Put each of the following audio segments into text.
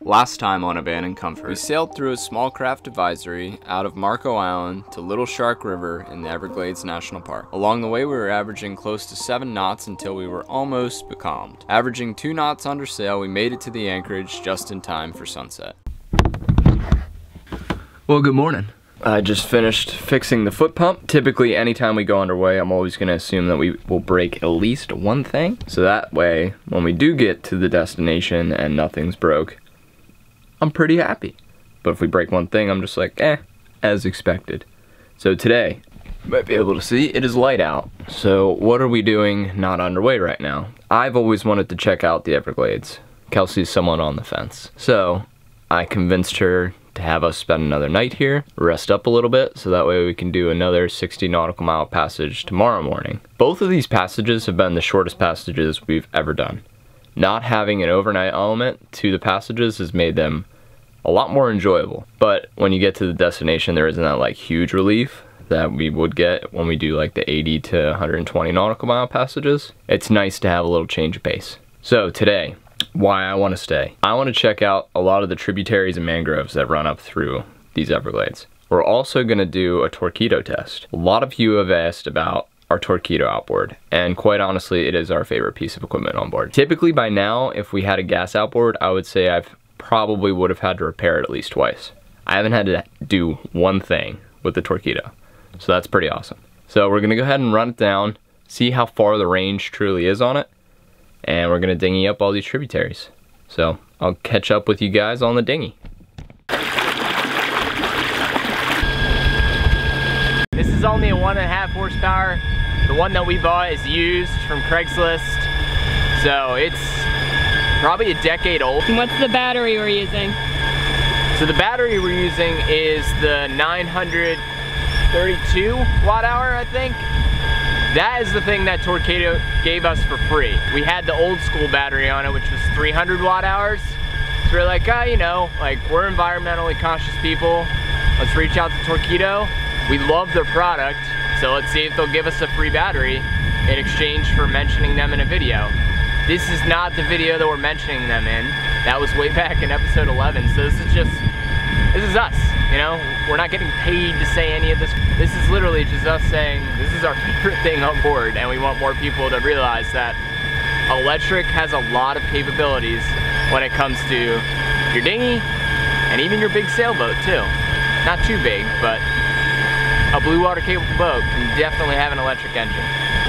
Last time on Abandoned Comfort, we sailed through a small craft advisory out of Marco Island to Little Shark River in the Everglades National Park. Along the way, we were averaging close to 7 knots until we were almost becalmed. Averaging 2 knots under sail, we made it to the anchorage just in time for sunset. Well, good morning. I just finished fixing the foot pump. Typically, anytime we go underway, I'm always gonna assume that we will break at least one thing. So that way, when we do get to the destination and nothing's broke, I'm pretty happy. But if we break one thing, I'm just like, as expected. So today, you might be able to see, it is light out. So what are we doing not underway right now? I've always wanted to check out the Everglades. Kelsey's somewhat on the fence. So I convinced her to have us spend another night here, rest up a little bit, so that way we can do another 60 nautical mile passage tomorrow morning. Both of these passages have been the shortest passages we've ever done. Not having an overnight element to the passages has made them a lot more enjoyable. But when you get to the destination, there isn't that like huge relief that we would get when we do like the 80 to 120 nautical mile passages. It's nice to have a little change of pace. So today, why I want to stay. I want to check out a lot of the tributaries and mangroves that run up through these Everglades. We're also going to do a torpedo test. A lot of you have asked about our torpedo outboard, and quite honestly, it is our favorite piece of equipment on board. Typically by now, if we had a gas outboard, I would say I've probably would have had to repair it at least twice. I haven't had to do one thing with the torpedo, so that's pretty awesome. So we're going to go ahead and run it down, see how far the range truly is on it, and we're gonna dinghy up all these tributaries. So I'll catch up with you guys on the dinghy. This is only a 1.5 horsepower. The one that we bought is used from Craigslist. So it's probably a decade old. And what's the battery we're using? So the battery we're using is the 932 watt hour, I think. That is the thing that Torpedo gave us for free. We had the old school battery on it, which was 300 watt hours. So we're like, you know, like we're environmentally conscious people. Let's reach out to Torpedo. We love their product, so let's see if they'll give us a free battery in exchange for mentioning them in a video. This is not the video that we're mentioning them in. That was way back in episode 11, so this is us, you know? We're not getting paid to say any of this. This is literally just us saying this is our favorite thing on board, and we want more people to realize that electric has a lot of capabilities when it comes to your dinghy and even your big sailboat too. Not too big, but a blue water capable boat can definitely have an electric engine.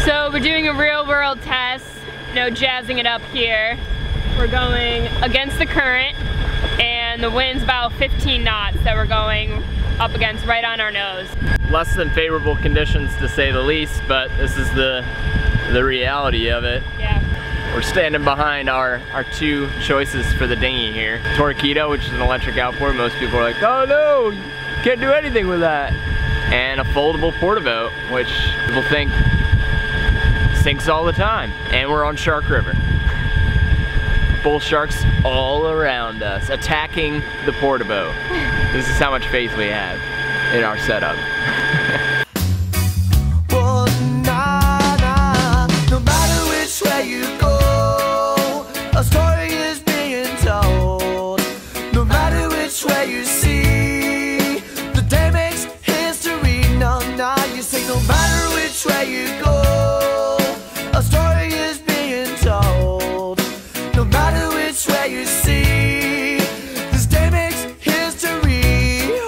So we're doing a real world test, no jazzing it up here. We're going against the current, and the wind's about 15 knots that we're going up against right on our nose. Less than favorable conditions to say the least, but this is the reality of it. Yeah. We're standing behind our two choices for the dinghy here. Torpedo, which is an electric outboard. Most people are like, oh no, you can't do anything with that. And a foldable portaboat, which people think sinks all the time. And we're on Shark River. Bull sharks all around us, attacking the portaboat. This is how much faith we have in our setup. Well, nah, no matter which way you go, a story is being told. No matter which way you see, the day makes history. No, you say no matter which way you go, a story is being told. No matter which way you see, this day makes history. Oh.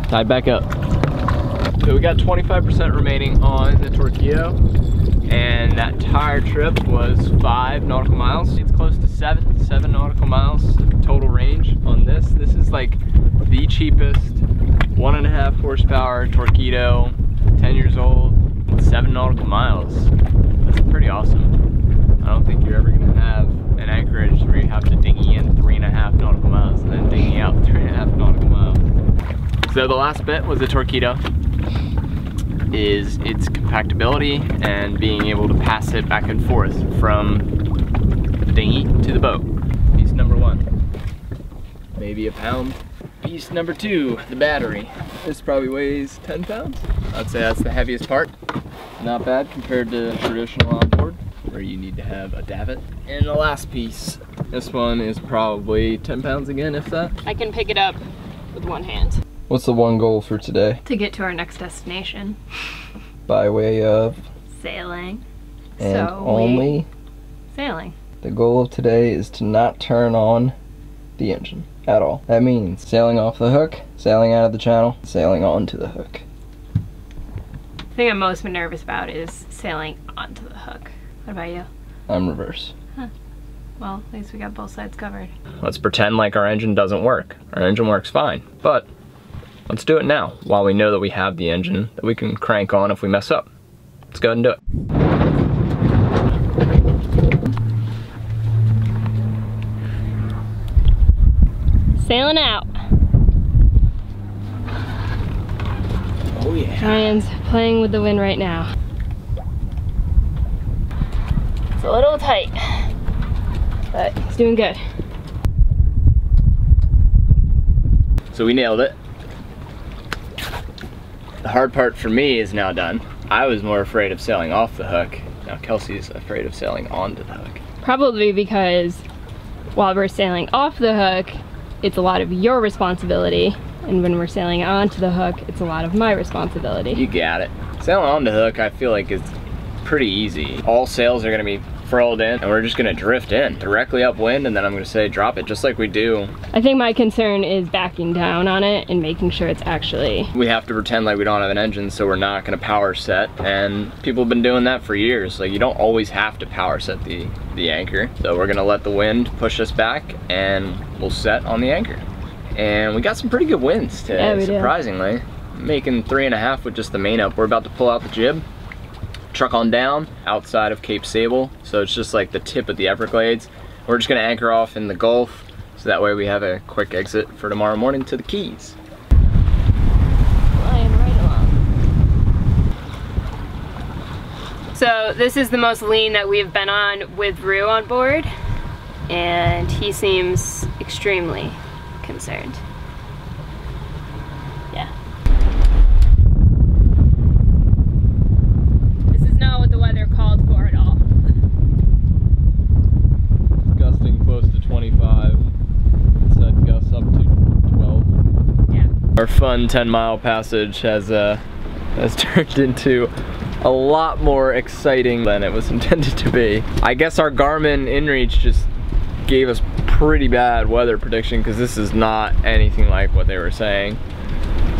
Tied back up. So we got 25% remaining on the Torpedo, and that tire trip was 5 nautical miles. It's close to 7 nautical miles total range on this. This is like the cheapest 1.5 horsepower Torpedo, 10 years old, 7 nautical miles. That's pretty awesome. I don't think you're ever gonna have an anchorage where you have to dinghy in 3.5 nautical miles and then dinghy So the last bit was the torpedo, is its compactability and being able to pass it back and forth from the dinghy to the boat. Piece number 1, maybe a pound. Piece number 2, the battery. This probably weighs 10 pounds. I'd say that's the heaviest part. Not bad compared to traditional outboard, where you need to have a davit. And the last piece, this one is probably 10 pounds again, if that. I can pick it up with one hand. What's the one goal for today? To get to our next destination. By way of? Sailing. And only? Sailing. The goal of today is to not turn on the engine at all. That means sailing off the hook, sailing out of the channel, sailing onto the hook. The thing I'm most nervous about is sailing onto the hook. What about you? I'm reverse. Huh. Well, at least we got both sides covered. Let's pretend like our engine doesn't work. Our engine works fine, but let's do it now while we know that we have the engine that we can crank on if we mess up. Let's go ahead and do it. Sailing out. Oh yeah. Ryan's playing with the wind right now. It's a little tight, but he's doing good. So we nailed it. The hard part for me is now done. I was more afraid of sailing off the hook. Now Kelsey's afraid of sailing onto the hook. Probably because while we're sailing off the hook, it's a lot of your responsibility. And when we're sailing onto the hook, it's a lot of my responsibility. You got it. Sailing on the hook, I feel like is pretty easy. All sails are gonna be furled in, and we're just gonna drift in directly upwind, and then I'm gonna say drop it just like we do. I think my concern is backing down on it and making sure it's actually... We have to pretend like we don't have an engine, so we're not gonna power set, and people have been doing that for years. Like, you don't always have to power set the anchor. So we're gonna let the wind push us back, and we'll set on the anchor. And we got some pretty good winds today, surprisingly. Making 3.5 with just the main up. We're about to pull out the jib, truck on down outside of Cape Sable. So it's just like the tip of the Everglades. We're just gonna anchor off in the Gulf, so that way we have a quick exit for tomorrow morning to the Keys. Flying right along. So this is the most lean that we've been on with Rue on board, and he seems extremely concerned. Yeah. This is not what the weather called for at all. Gusting close to 25. It said gusts up to 12. Yeah. Our fun 10-mile passage has turned into a lot more exciting than it was intended to be. I guess our Garmin inReach just gave us pretty bad weather prediction, because this is not anything like what they were saying.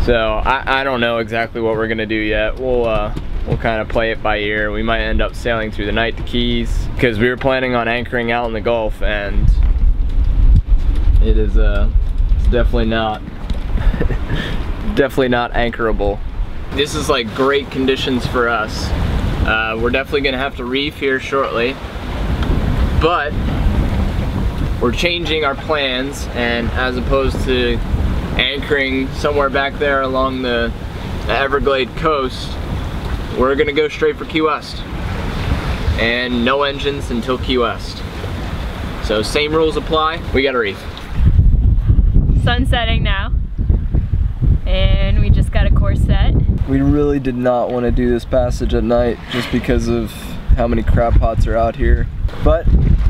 So I don't know exactly what we're gonna do yet. We'll kind of play it by ear. We might end up sailing through the night to Keys, because we were planning on anchoring out in the Gulf, and it is it's definitely not definitely not anchorable. This is like great conditions for us. We're definitely gonna have to reef here shortly, but we're changing our plans, and as opposed to anchoring somewhere back there along the Everglades coast, we're gonna go straight for Key West. And no engines until Key West. So same rules apply, we got a reef. Sun setting now, and we just got a course set. We really did not want to do this passage at night just because of how many crab pots are out here. But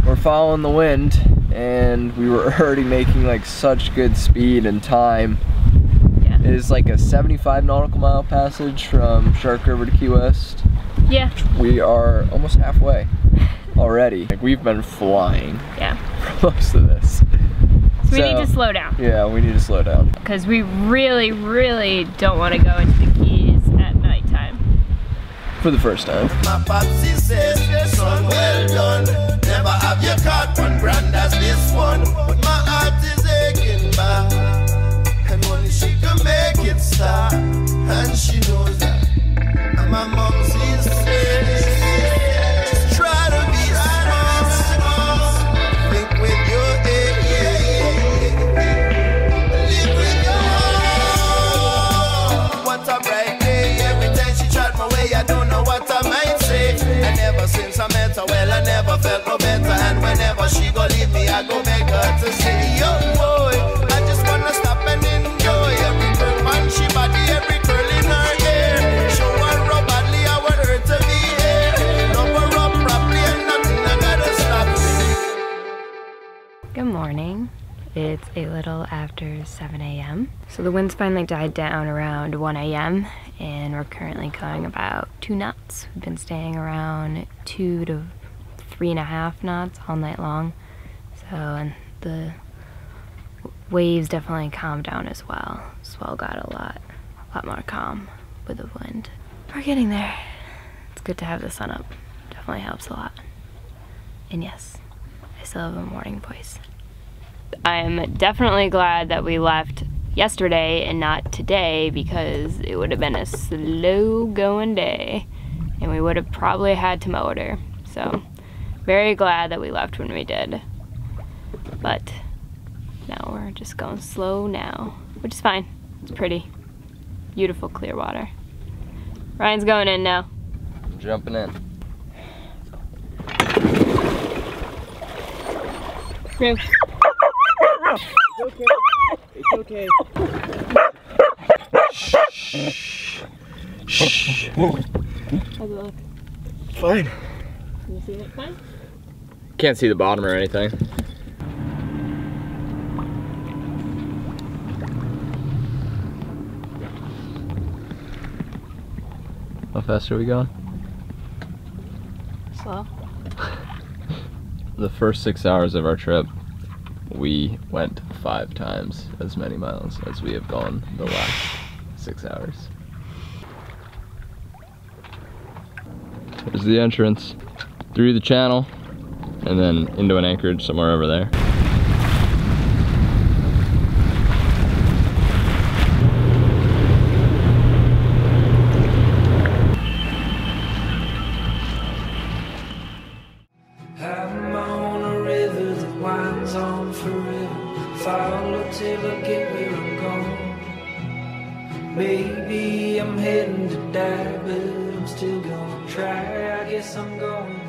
we're following the wind, and we were already making like such good speed and time. Yeah. It is like a 75 nautical mile passage from Shark River to Key West. Yeah. We are almost halfway already. Like, we've been flying. Yeah. For most of this. So we need to slow down. Yeah, we need to slow down. Because we really, really don't want to go into the Keys at nighttime. For the first time. My popsy says, son, well done. Never have you caught one brand as this one. But my heart is aching back. And only she can make it stop. And she knows that. And my mom says, just try to be strong. Think with your head. Live with your heart. a little after 7 a.m. So the winds finally died down around 1 a.m. and we're currently going about 2 knots. We've been staying around 2 to 3.5 knots all night long. So, and the waves definitely calmed down as well. Swell got a lot more calm with the wind. We're getting there. It's good to have the sun up. Definitely helps a lot. And yes, I still have a morning voice. I'm definitely glad that we left yesterday and not today, because it would have been a slow going day and we would have probably had to motor. So very glad that we left when we did. But now we're just going slow now, which is fine. It's pretty. Beautiful clear water. Ryan's going in now. I'm jumping in. Come It's okay. Shh. Shh. How's it look? Fine. Can you see it fine? Can't see the bottom or anything. How fast are we going? Slow. The first 6 hours of our trip, we went 5 times as many miles as we have gone the last 6 hours. There's the entrance through the channel and then into an anchorage somewhere over there. I'm on a river that winds on forever. Follow till I get where I'm going. Maybe I'm heading to die, but I'm still gonna try. I guess I'm going